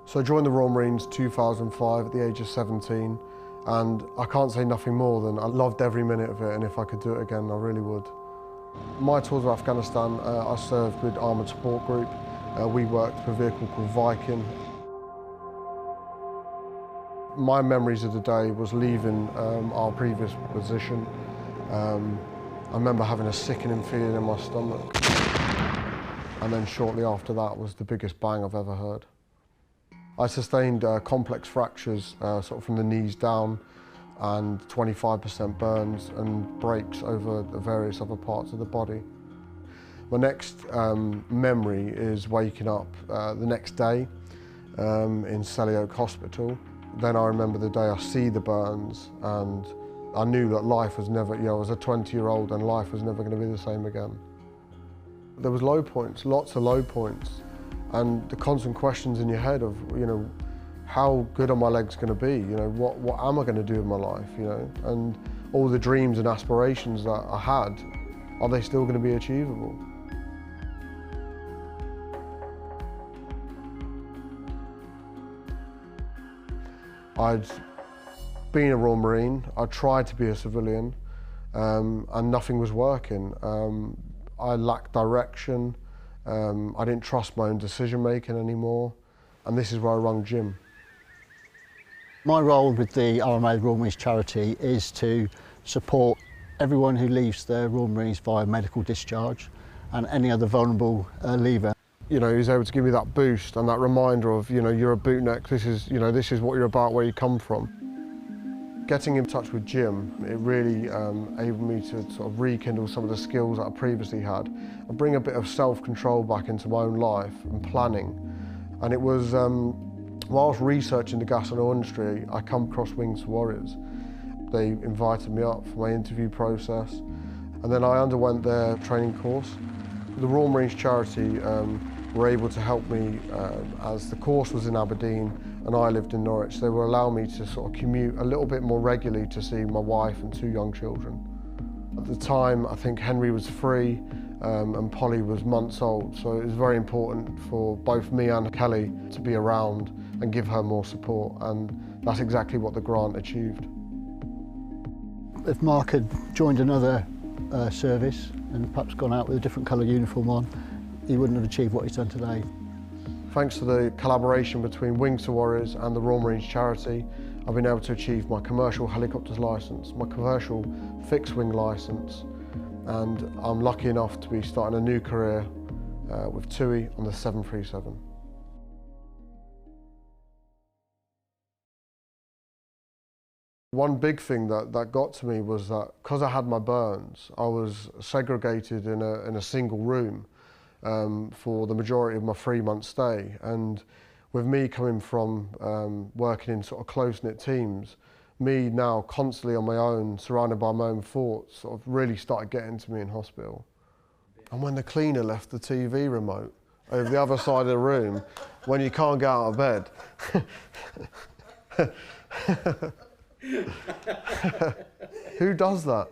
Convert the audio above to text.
So I joined the Royal Marines 2005 at the age of 17, and I can't say nothing more than I loved every minute of it, and if I could do it again, I really would. My tours of Afghanistan, I served with Armoured Support Group. We worked for a vehicle called Viking. My memories of the day was leaving our previous position. I remember having a sickening feeling in my stomach. And then shortly after that was the biggest bang I've ever heard. I sustained complex fractures sort of from the knees down and 25% burns and breaks over the various other parts of the body. My next memory is waking up the next day in Selly Oak Hospital. Then I remember the day I see the burns, and I knew that life was never, I was a 20-year-old and life was never going to be the same again. There was low points, lots of low points, and the constant questions in your head of, how good are my legs going to be? What am I going to do with my life? And all the dreams and aspirations that I had, are they still going to be achievable? I'd been a Royal Marine, I tried to be a civilian, and nothing was working. I lacked direction, I didn't trust my own decision making anymore, and this is where I rung Jim. My role with the RMA Royal Marines charity is to support everyone who leaves the Royal Marines via medical discharge and any other vulnerable leaver. He was able to give me that boost and that reminder of, you're a bootneck, this is what you're about, where you come from. Getting in touch with Jim, it really enabled me to sort of rekindle some of the skills that I previously had and bring a bit of self-control back into my own life and planning. And it was, whilst researching the gas and oil industry, I come across Wings to Warriors. They invited me up for my interview process, and then I underwent their training course. The Royal Marines charity were able to help me as the course was in Aberdeen and I lived in Norwich. They were allowing me to sort of commute a little bit more regularly to see my wife and 2 young children. At the time, I think Henry was 3 and Polly was months old, so it was very important for both me and Kelly to be around and give her more support, and that's exactly what the grant achieved. If Mark had joined another service and perhaps gone out with a different colour uniform on, he wouldn't have achieved what he's done today. Thanks to the collaboration between Wings to Warriors and the Royal Marines charity, I've been able to achieve my commercial helicopters licence, my commercial fixed-wing licence, and I'm lucky enough to be starting a new career with TUI on the 737. One big thing that got to me was that because I had my burns, I was segregated in a single room for the majority of my 3-month stay. And with me coming from working in sort of close-knit teams, me now constantly on my own, surrounded by my own thoughts, sort of really started getting to me in hospital. And when the cleaner left the TV remote over the other side of the room, when you can't get out of bed, who does that?